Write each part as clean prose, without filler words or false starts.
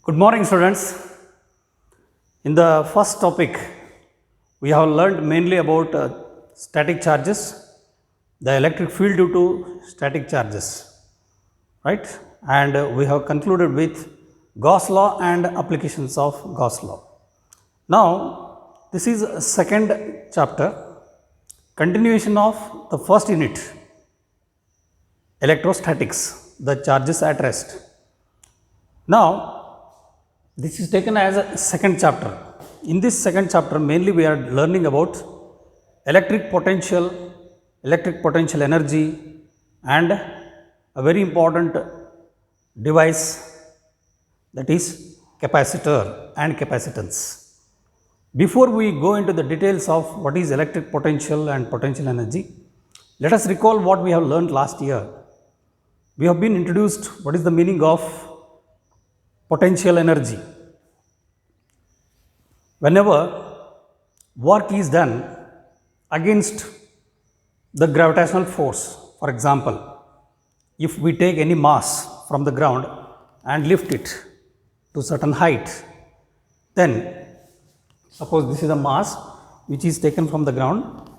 Good morning, students. In the first topic, we have learned mainly about static charges, the electric field due to static charges, right? And we have concluded with Gauss law and applications of Gauss law. Now, this is a second chapter, continuation of the first unit, electrostatics, the charges at rest. Now, this is taken as a second chapter. In this second chapter, mainly we are learning about electric potential energy, and a very important device, that is capacitor and capacitance. Before we go into the details of what is electric potential and potential energy, let us recall what we have learned last year. We have been introduced what is the meaning of potential energy. Whenever work is done against the gravitational force, for example, if we take any mass from the ground and lift it to certain height, then suppose this is a mass which is taken from the ground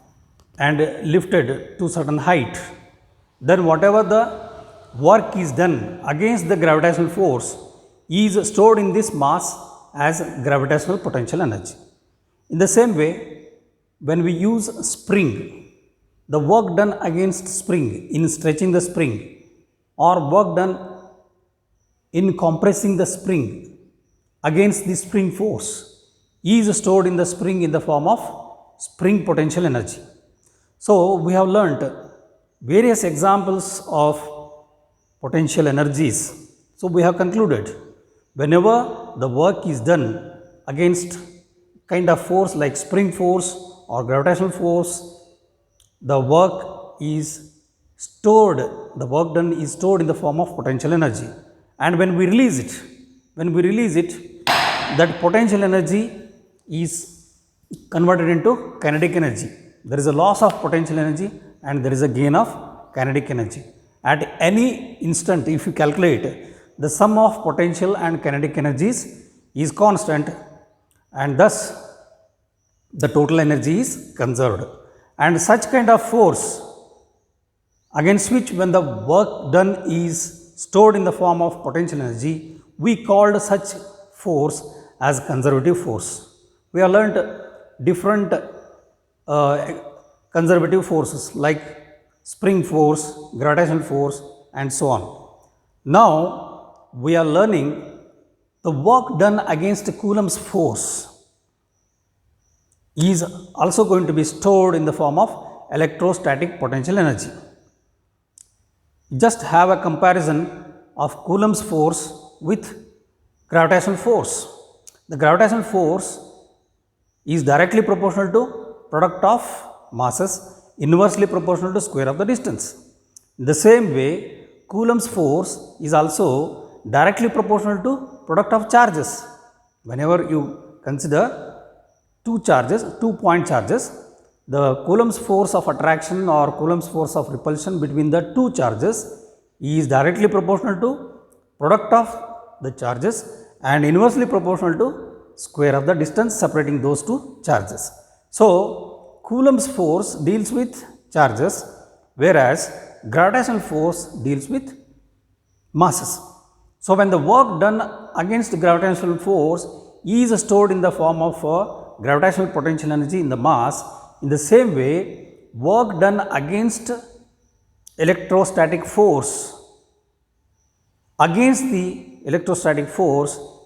and lifted to certain height, then whatever the work is done against the gravitational force is stored in this mass as gravitational potential energy. In the same way, when we use spring, the work done against spring in stretching the spring, or work done in compressing the spring against the spring force, is stored in the spring in the form of spring potential energy. So, we have learnt various examples of potential energies. So, we have concluded whenever the work is done against kind of force like spring force or gravitational force, the work done is stored in the form of potential energy. And when we release it, that potential energy is converted into kinetic energy. There is a loss of potential energy and there is a gain of kinetic energy. At any instant, if you calculate, the sum of potential and kinetic energies is constant, and thus the total energy is conserved. And such kind of force against which when the work done is stored in the form of potential energy, we called such force as conservative force. We have learnt different conservative forces like spring force, gravitational force, and so on. Now, we are learning the work done against Coulomb's force is also going to be stored in the form of electrostatic potential energy. Just have a comparison of Coulomb's force with gravitational force. The gravitational force is directly proportional to product of masses, inversely proportional to square of the distance. In the same way, Coulomb's force is also directly proportional to product of charges. Whenever you consider two point charges, the Coulomb's force of attraction or Coulomb's force of repulsion between the two charges is directly proportional to product of the charges and inversely proportional to square of the distance separating those two charges. So, Coulomb's force deals with charges, whereas gravitational force deals with masses. So, when the work done against gravitational force is stored in the form of gravitational potential energy in the mass, in the same way, work done against electrostatic force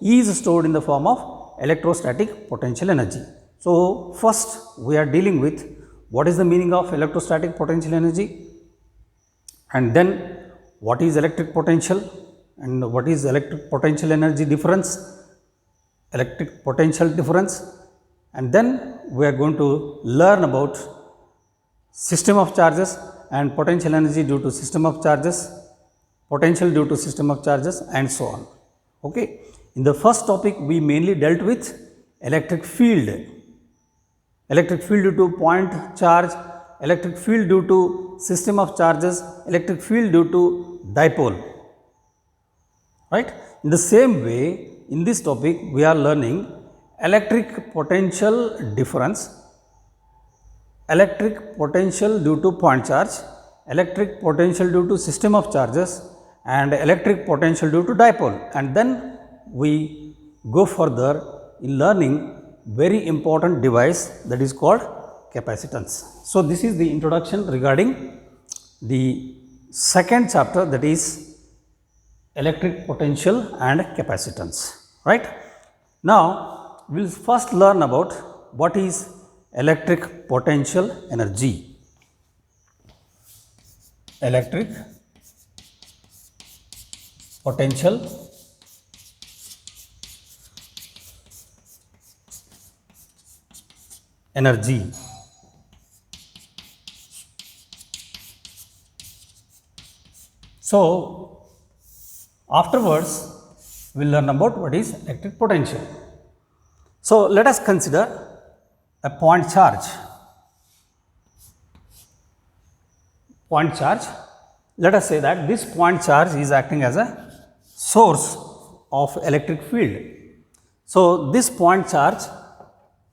is stored in the form of electrostatic potential energy. So, first we are dealing with what is the meaning of electrostatic potential energy, and then what is electric potential and what is electric potential energy difference, electric potential difference, and then we are going to learn about system of charges and potential energy due to system of charges, potential due to system of charges, and so on. Okay. In the first topic, we mainly dealt with electric field due to point charge, electric field due to system of charges, electric field due to dipole, right. In the same way, in this topic we are learning electric potential difference, electric potential due to point charge, electric potential due to system of charges, and electric potential due to dipole. And then we go further in learning very important device that is called capacitance. So, this is the introduction regarding the second chapter, that is electric potential and capacitance, right. Now, we will first learn about what is electric potential energy. Electric potential energy. So, afterwards we will learn about what is electric potential. So, let us consider a point charge. Point charge, let us say that this point charge is acting as a source of electric field. So, this point charge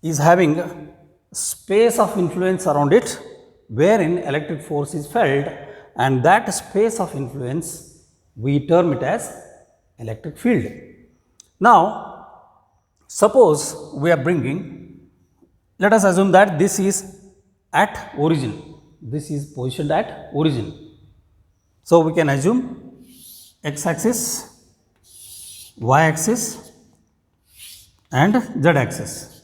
is having space of influence around it wherein electric force is felt, and that space of influence we term it as electric field. Now, suppose we are bringing, let us assume that this is at origin, this is positioned at origin. So, we can assume x axis, y axis and z axis.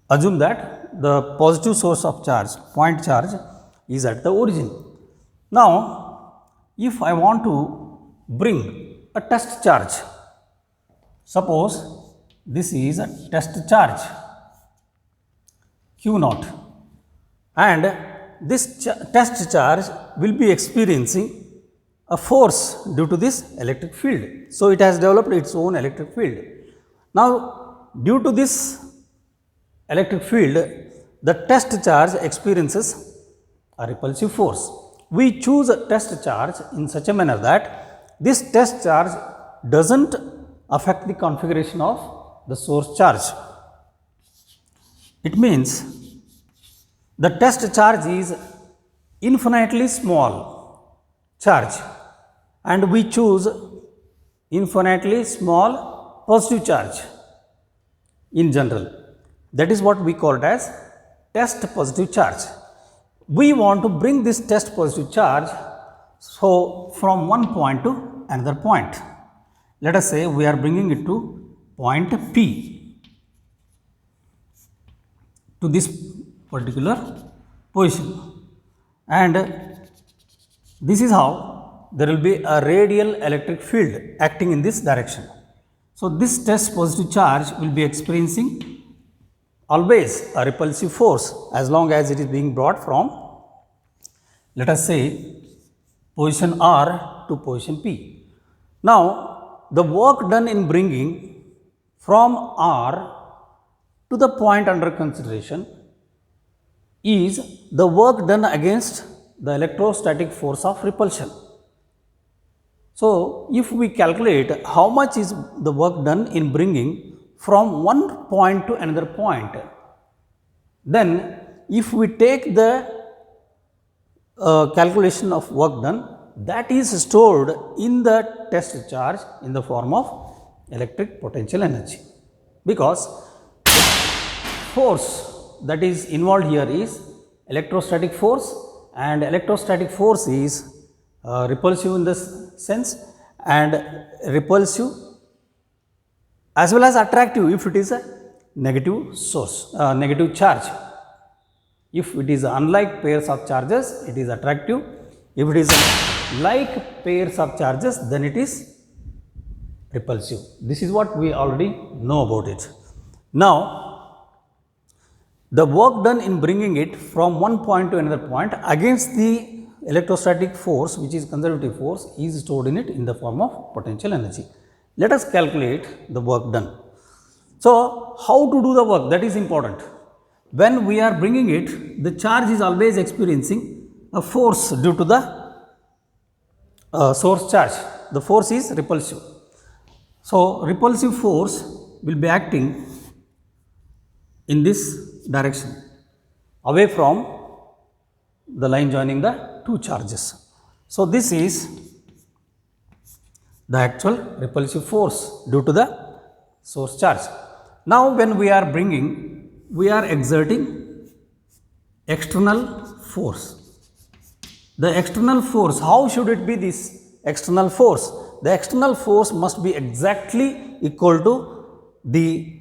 Assume that the positive source of charge, point charge, is at the origin. Now, if I want to bring a test charge, suppose this is a test charge Q naught, and this test charge will be experiencing a force due to this electric field. So, it has developed its own electric field. Now, due to this electric field, the test charge experiences a repulsive force. We choose a test charge in such a manner that this test charge does not affect the configuration of the source charge. It means the test charge is infinitely small charge, and we choose infinitely small positive charge in general. That is what we call it as test positive charge. We want to bring this test positive charge from one point to another point. Let us say we are bringing it to point P, to this particular position, and this is how there will be a radial electric field acting in this direction. So, this test positive charge will be experiencing always a repulsive force as long as it is being brought from, let us say, position R to position P. Now, the work done in bringing from R to the point under consideration is the work done against the electrostatic force of repulsion. So, if we calculate how much is the work done in bringing from one point to another point, then if we take the calculation of work done, that is stored in the test charge in the form of electric potential energy, because force that is involved here is electrostatic force, and electrostatic force is repulsive in this sense, and repulsive as well as attractive if it is a negative source, negative charge. If it is unlike pairs of charges, it is attractive. If it is like pairs of charges, then it is repulsive. This is what we already know about it. Now, the work done in bringing it from one point to another point against the electrostatic force, which is conservative force, is stored in it in the form of potential energy. Let us calculate the work done. So, how to do the work, that is important. When we are bringing it, the charge is always experiencing a force due to the source charge, the force is repulsive. So repulsive force will be acting in this direction, away from the line joining the two charges. So this is the actual repulsive force due to the source charge. Now when we are exerting external force. The external force, how should it be this external force? The external force must be exactly equal to the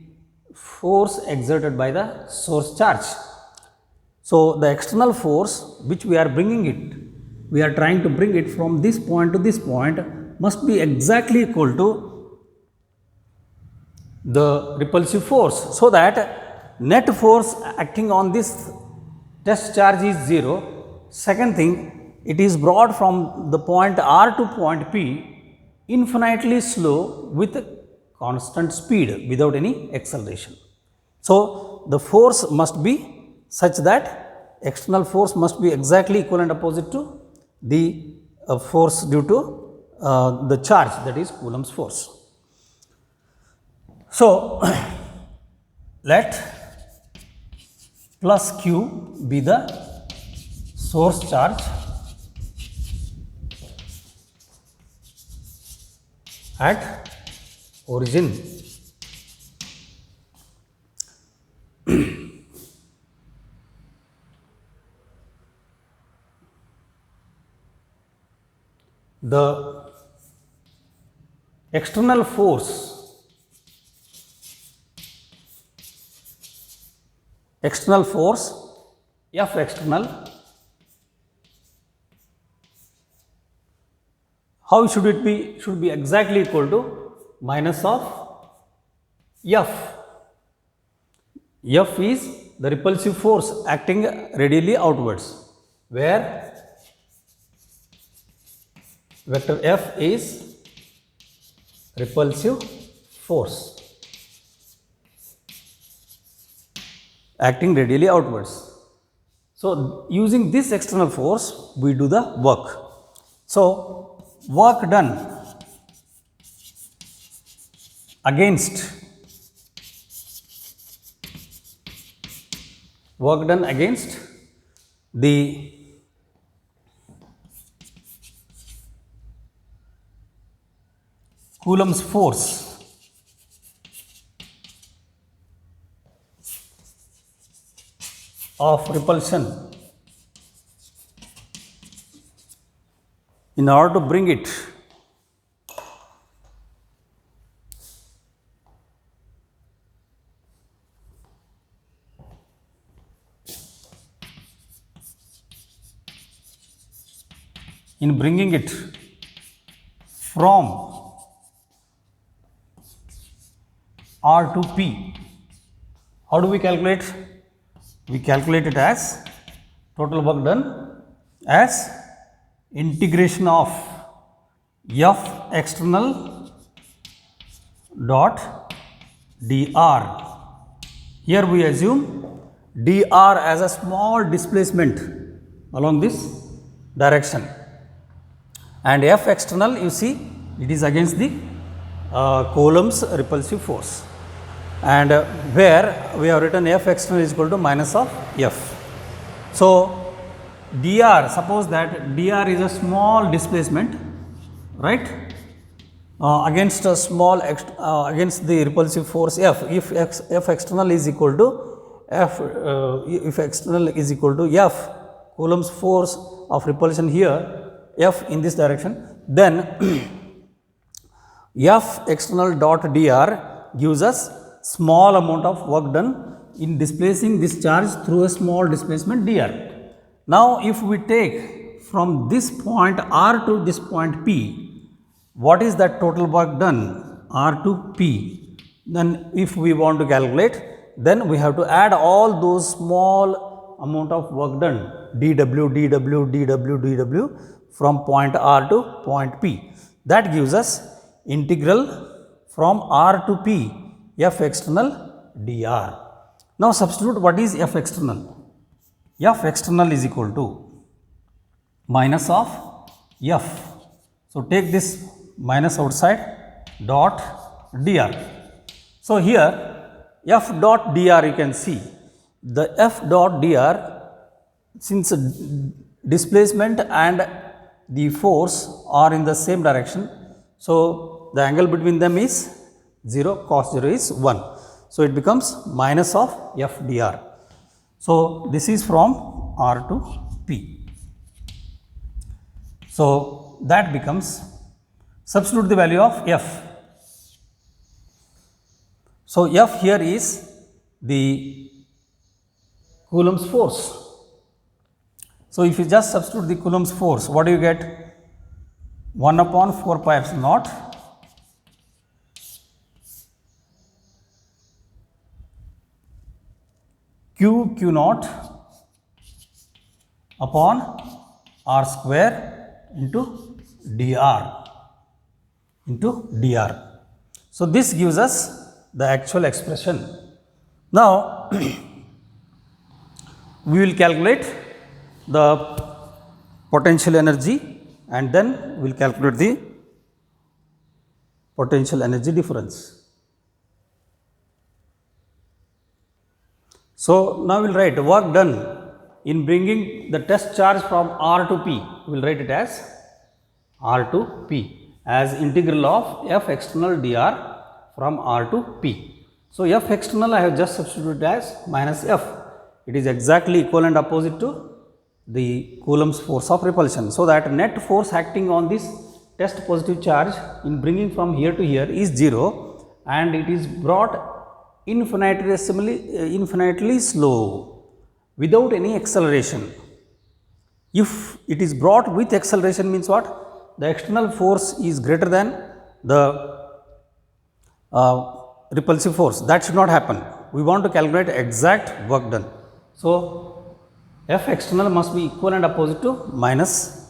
force exerted by the source charge. So the external force which we are trying to bring it from this point to this point must be exactly equal to the repulsive force, so that net force acting on this test charge is 0. Second thing, it is brought from the point R to point P infinitely slow with constant speed without any acceleration. So the force must be such that external force must be exactly equal and opposite to the force due to the charge, that is Coulomb's force. So let plus Q be the source charge at origin. The external force F external, how should it be? Should be exactly equal to minus of F. F is the repulsive force acting radially outwards, where vector F is repulsive force acting radially outwards. So using this external force we do the work. So work done against the Coulomb's force of repulsion, in order to bring it from R to P. How do we calculate? We calculate it as total work done as integration of F external dot dr. Here we assume dr as a small displacement along this direction, and F external, you see, it is against the Coulomb's repulsive force, and where we have written F external is equal to minus of F. So dr, suppose that dr is a small displacement, right, against a small against the repulsive force F. If F external is equal to F, if external is equal to F Coulomb's force of repulsion here, F in this direction, then F external dot dr gives us small amount of work done in displacing this charge through a small displacement dr. Now if we take from this point R to this point P, what is that total work done R to P? Then if we want to calculate, then we have to add all those small amount of work done dw, dw, dw, dw from point R to point P. That gives us integral from R to P F external dr. Now substitute what is F external. F external is equal to minus of F. So take this minus outside dot dr. So here F dot dr, you can see the F dot dr, since displacement and the force are in the same direction, so the angle between them is 0, cos 0 is 1. So it becomes minus of F dr. So this is from R to P. So that becomes, substitute the value of F. So F here is the Coulomb's force. So if you just substitute the Coulomb's force, what do you get? 1 upon 4 pi epsilon naught q naught upon r square into dr. So this gives us the actual expression. Now we will calculate the potential energy and then we will calculate the potential energy difference. So now we will write work done in bringing the test charge from R to P. We will write it as R to P as integral of F external dr from R to P. So F external I have just substituted as minus F. It is exactly equivalent opposite to the Coulomb's force of repulsion. So that net force acting on this test positive charge in bringing from here to here is 0 and it is brought infinitely slow without any acceleration. If it is brought with acceleration means what? The external force is greater than the repulsive force. That should not happen. We want to calculate exact work done. So F external must be equivalent opposite to minus,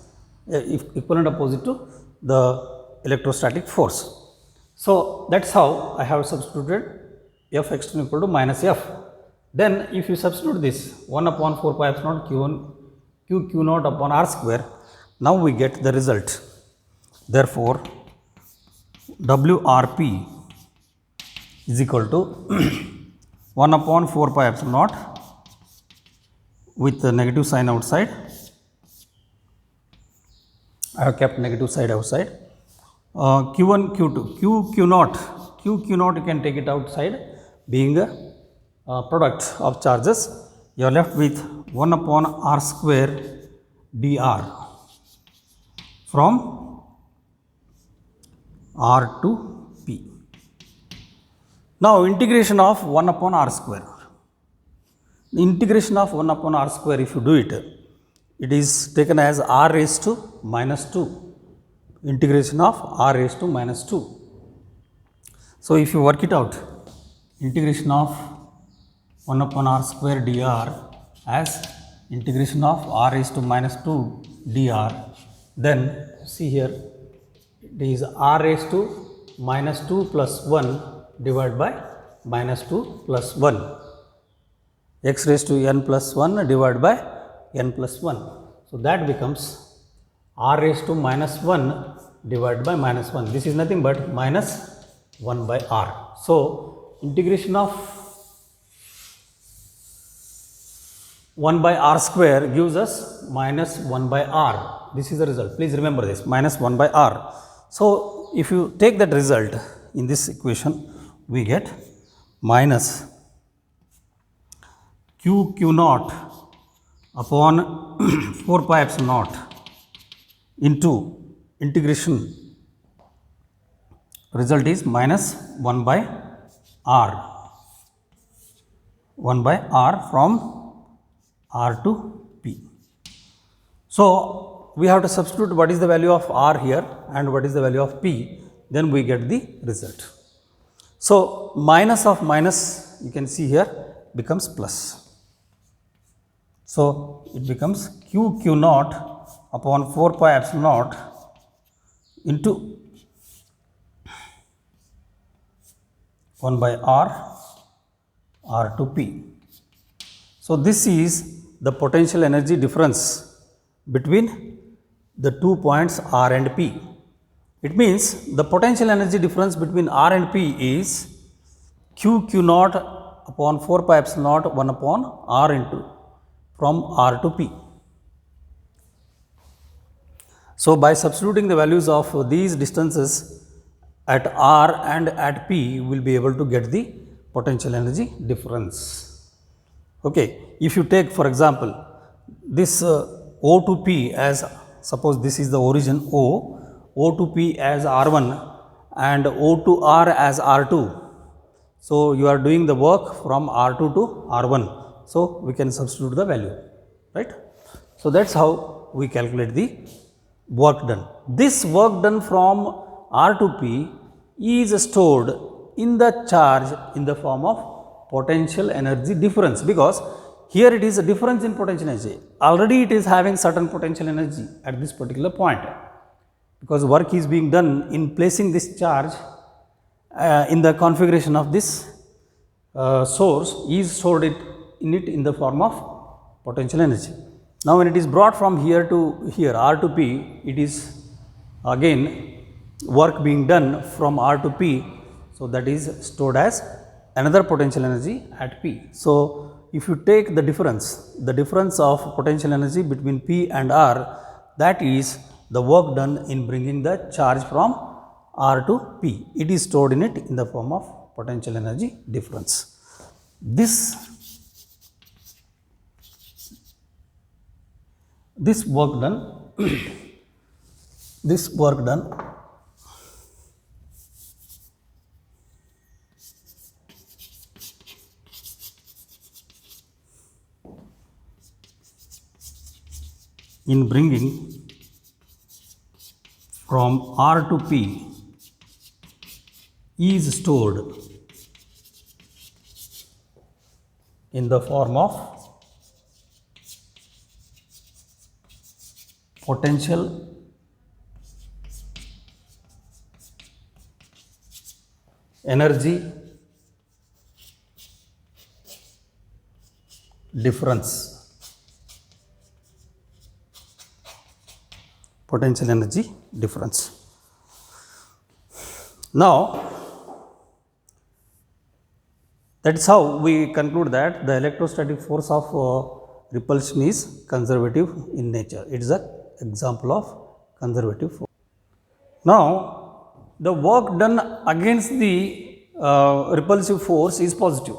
equivalent opposite to the electrostatic force. So that's how I have substituted F external equal to minus F. Then if you substitute this 1 upon 4 pi epsilon naught q naught upon r square, now we get the result. Therefore WRP is equal to 1 upon 4 pi epsilon naught with the negative sign outside. I have kept negative side outside. Q1, Q2, Q naught you can take it outside, being a product of charges. You are left with 1 upon r square dr from R to P. Now integration of 1 upon r square. The integration of 1 upon r square, if you do it, it is taken as r raised to minus 2. Integration of r raised to minus 2. So if you work it out, integration of 1 upon r square dr as integration of r raised to minus 2 dr, then see here it is r raised to minus 2 plus 1 divided by minus 2 plus 1, x raised to n plus 1 divided by n plus 1. So that becomes r raised to minus 1 divided by minus 1. This is nothing but minus 1 by r. So integration of 1 by r square gives us minus 1 by r. This is the result. Please remember this, minus 1 by r. So if you take that result in this equation, we get minus q naught upon 4 pi epsilon naught into integration, result is minus 1 by r, 1 by r from r to p. So we have to substitute what is the value of r here and what is the value of p, then we get the result. So minus of minus, you can see here, becomes plus. So it becomes q naught upon 4 pi epsilon naught into 1 by r to p. So this is the potential energy difference between the 2 points r and p. It means the potential energy difference between R and P is Q naught upon 4 pi epsilon naught 1 upon R into from R to P. So, by substituting the values of these distances at R and at P, we will be able to get the potential energy difference. Okay. If you take for example, this O to P as, suppose this is the origin O to P as R1 and O to R as R2. So, you are doing the work from R2 to R1. So, we can substitute the value, right. So, that is how we calculate the work done. This work done from R to P is stored in the charge in the form of potential energy difference, because here it is a difference in potential energy. Already it is having certain potential energy at this particular point, because work is being done in placing this charge in the configuration of this source is stored in the form of potential energy. Now, when it is brought from here to here R to P, it is again work being done from R to P. So, that is stored as another potential energy at P. So, if you take the difference of potential energy between P and R, that is the work done in bringing the charge from R to P. It is stored in it in the form of potential energy difference. This work done in bringing from R to P is stored in the form of potential energy difference. Potential energy difference. Now, that is how we conclude that the electrostatic force of repulsion is conservative in nature. It is an example of conservative force. Now, the work done against the repulsive force is positive,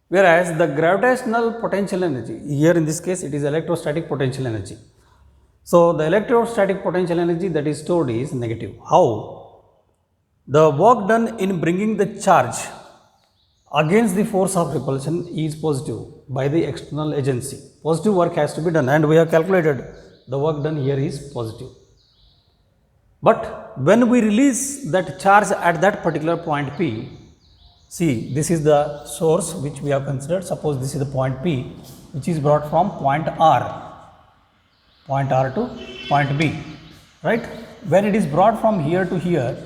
whereas the gravitational potential energy, here in this case it is electrostatic potential energy. So, the electrostatic potential energy that is stored is negative. How? The work done in bringing the charge against the force of repulsion is positive by the external agency. Positive work has to be done, and we have calculated the work done here is positive. But when we release that charge at that particular point P, see, this is the source which we have considered. Suppose this is the point P which is brought from point R to point B, right. When it is brought from here to here,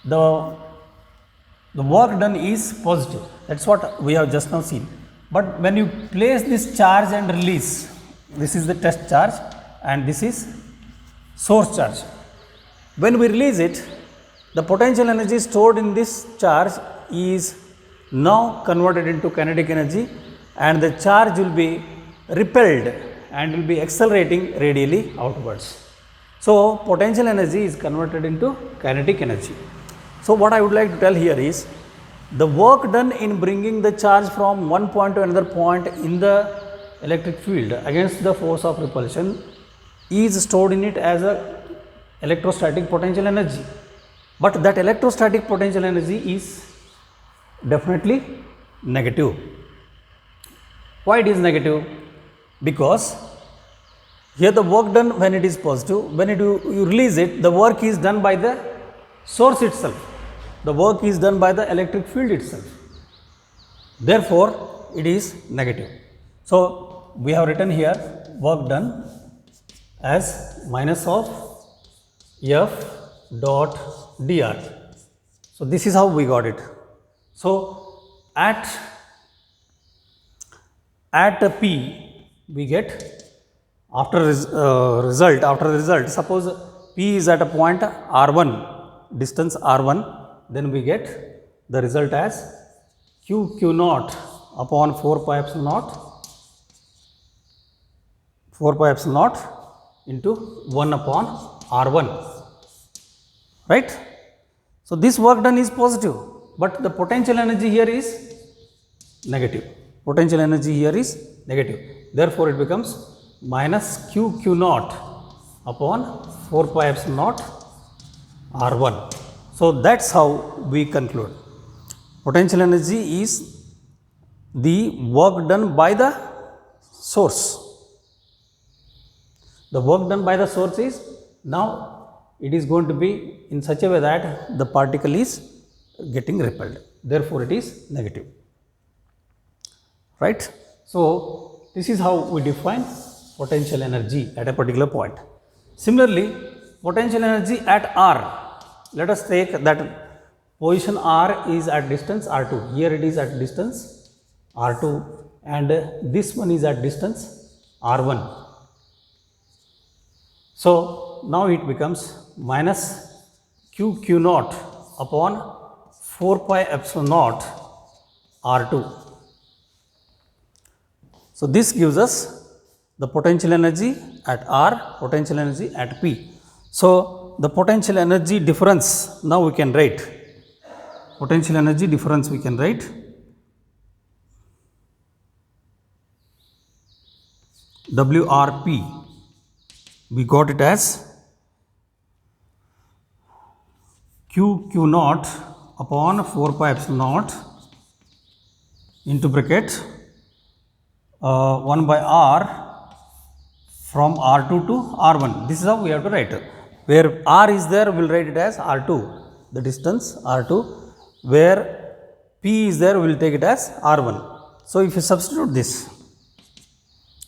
the work done is positive. That is what we have just now seen. But when you place this charge and release, this is the test charge and this is source charge. When we release it, the potential energy stored in this charge is now converted into kinetic energy, and the charge will be repelled and will be accelerating radially outwards. So, potential energy is converted into kinetic energy. So, what I would like to tell here is the work done in bringing the charge from one point to another point in the electric field against the force of repulsion is stored in it as a electrostatic potential energy. But that electrostatic potential energy is definitely negative. Why it is negative? Because here the work done when it is positive, when you release it, the work is done by the source itself. The work is done by the electric field itself. Therefore, it is negative. So, we have written here work done as minus of F dot dr. So, this is how we got it. So, at P we get after the result, suppose P is at a point R1, distance R1, then we get the result as Q naught upon 4 pi epsilon naught, 4 pi epsilon naught into 1 upon R1, right. So, this work done is positive, but the potential energy here is negative. Potential energy here is negative. Therefore, it becomes minus Q naught upon 4 pi epsilon naught R1. So, that is how we conclude. Potential energy is the work done by the source. The work done by the source is, now it is going to be in such a way that the particle is getting repelled. Therefore, it is negative. Right. So, this is how we define potential energy at a particular point. Similarly, potential energy at R, let us take that position R is at distance R2. Here it is at distance R2 and this one is at distance R1. So, now it becomes minus Q naught upon 4 pi epsilon naught R2. So, this gives us the potential energy at R, potential energy at P. So, the potential energy difference now we can write, potential energy difference we can write WRP, we got it as Q naught upon 4 pi epsilon naught into bracket 1 by R from R2 to R1. This is how we have to write it. Where R is there, we will write it as R2, the distance R2. Where P is there, we will take it as R1. So, if you substitute this,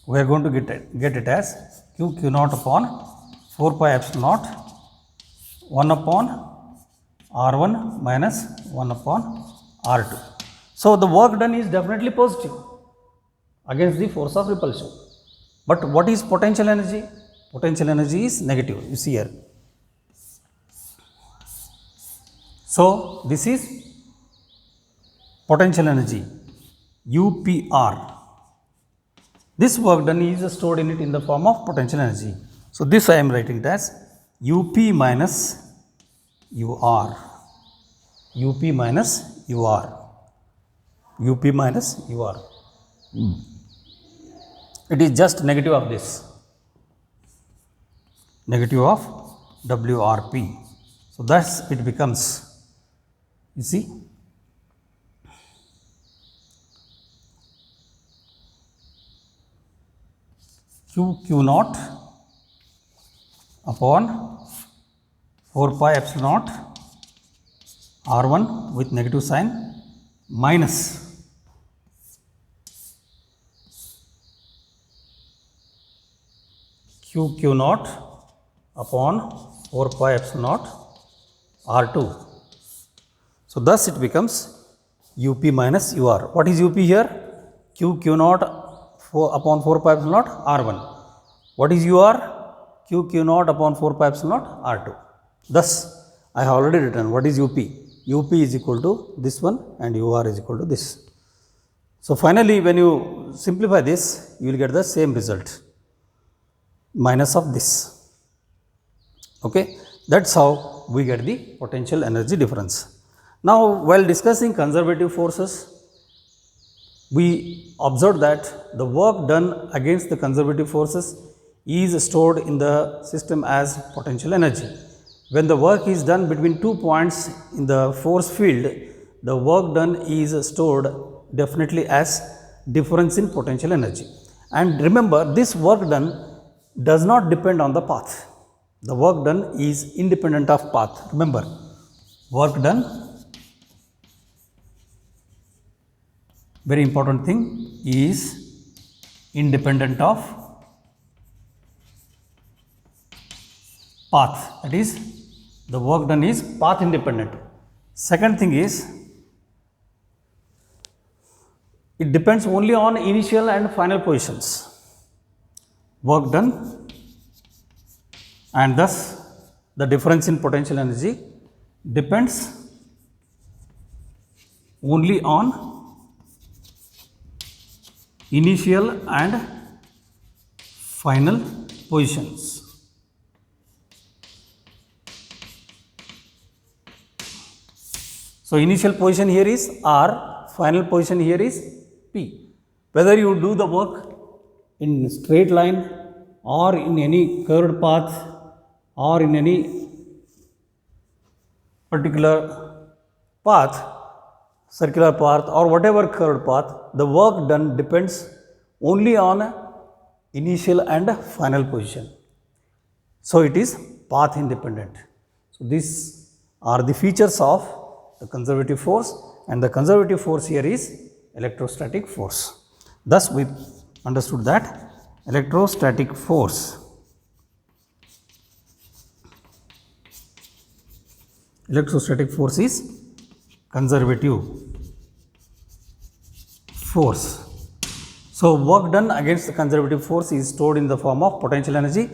we are going to get it as Q naught upon 4 pi epsilon naught 1 upon R1 minus 1 upon R2. So, the work done is definitely positive against the force of repulsion. But what is potential energy? Potential energy is negative, you see here. So, this is potential energy UPR. This work done is stored in it in the form of potential energy. So, this I am writing it as UP minus UR, UP minus UR, UP minus UR. It is just negative of this, negative of WRP. So, thus it becomes, you see, Q naught upon 4 pi epsilon naught R1 with negative sign minus Q naught upon 4 pi epsilon naught R2. So, thus it becomes UP minus UR. What is UP here? Q naught upon 4 pi epsilon naught R1. What is UR? Q naught upon 4 pi epsilon naught R2. Thus, I have already written what is UP. UP is equal to this one and UR is equal to this. So, finally, when you simplify this, you will get the same result, minus of this. Okay, that is how we get the potential energy difference. Now, while discussing conservative forces, we observed that the work done against the conservative forces is stored in the system as potential energy. When the work is done between 2 points in the force field, the work done is stored definitely as difference in potential energy. And remember, this work done does not depend on the path. The work done is independent of path. Remember, work done, very important thing, is independent of path. That is, the work done is path independent. Second thing is, it depends only on initial and final positions. Work done, and thus the difference in potential energy depends only on initial and final positions. So initial position here is R, final position here is P. Whether you do the work in straight line or in any curved path or in any particular path, circular path or whatever curved path, the work done depends only on initial and final position. So it is path independent. So these are the features of the conservative force, and the conservative force here is electrostatic force. Thus we understood that electrostatic force is conservative force. So work done against the conservative force is stored in the form of potential energy.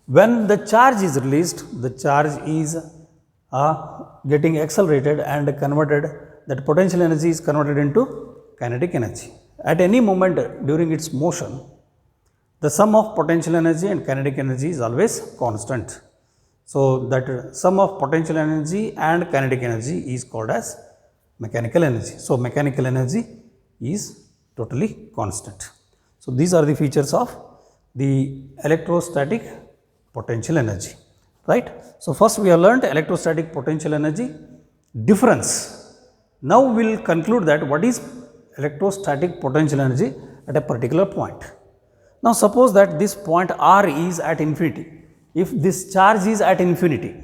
When the charge is released, the charge is getting accelerated and converted, that potential energy is converted into kinetic energy. At any moment during its motion, the sum of potential energy and kinetic energy is always constant. So that sum of potential energy and kinetic energy is called as mechanical energy. So mechanical energy is totally constant. So these are the features of the electrostatic potential energy, right? So first we have learned electrostatic potential energy difference. Now we will conclude that what is electrostatic potential energy at a particular point. Now suppose that this point R is at infinity. If this charge is at infinity,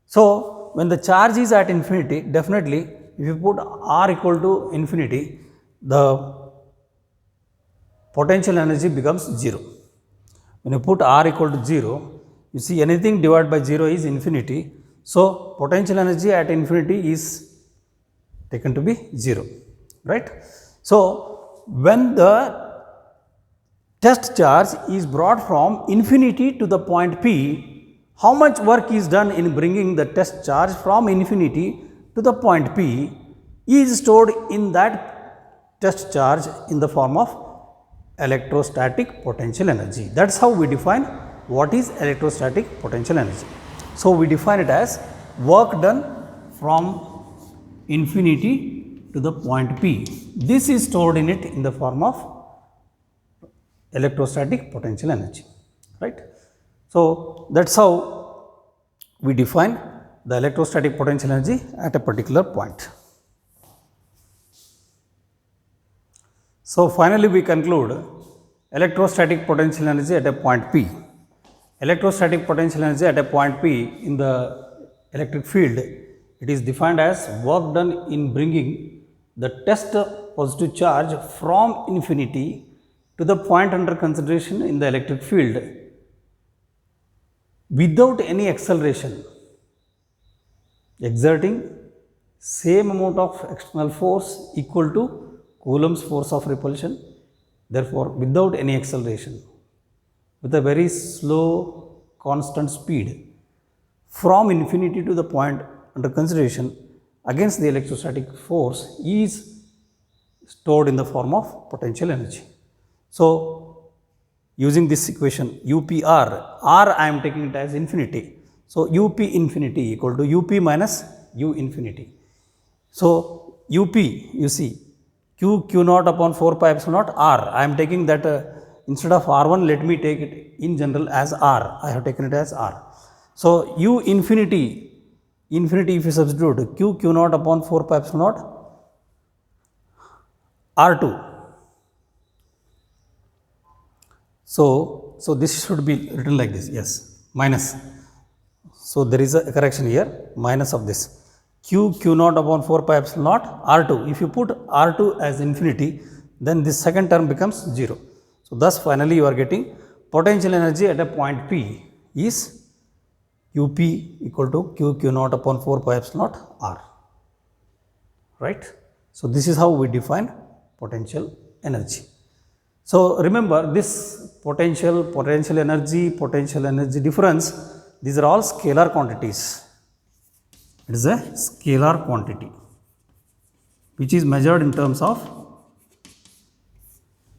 so when the charge is at infinity, definitely if you put R equal to infinity, the potential energy becomes 0. When you put R equal to 0, you see anything divided by 0 is infinity. So potential energy at infinity is taken to be 0, right? So when the test charge is brought from infinity to the point P, how much work is done in bringing the test charge from infinity to the point P is stored in that test charge in the form of electrostatic potential energy. That's how we define what is electrostatic potential energy. So we define it as work done from infinity to the point P. This is stored in it in the form of electrostatic potential energy, right? So that's how we define the electrostatic potential energy at a particular point. So finally we conclude electrostatic potential energy at a point P. Electrostatic potential energy at a point P in the electric field, it is defined as work done in bringing the test positive charge from infinity to the point under consideration in the electric field without any acceleration, exerting same amount of external force equal to Coulomb's force of repulsion, therefore without any acceleration, with a very slow constant speed from infinity to the point under consideration against the electrostatic force is stored in the form of potential energy. So using this equation UPR, R I am taking it as infinity. So UP infinity equal to UP minus U infinity. So UP, you see, Q naught upon 4 pi epsilon naught R. I am taking that instead of R1, let me take it in general as R. I have taken it as R. So U infinity if you substitute Q naught upon 4 pi epsilon naught R2. So this should be written like this, yes, minus. So there is a correction here, minus of this. Q naught upon 4 pi epsilon naught R2. If you put R2 as infinity, then this second term becomes 0. So thus finally you are getting potential energy at a point P is UP equal to Q naught upon 4 pi epsilon naught R, right? So this is how we define potential energy. So remember this potential energy difference, These are all scalar quantities. It is a scalar quantity which is measured in terms of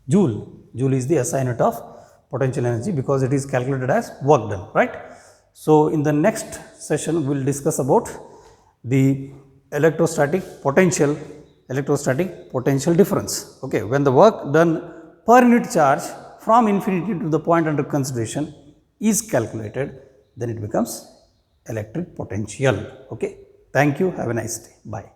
joule. Joule is the SI unit of potential energy because it is calculated as work done, right? So in the next session we will discuss about the electrostatic potential difference. Okay, when the work done per unit charge from infinity to the point under consideration is calculated, then it becomes electric potential. Okay, thank you, have a nice day, bye.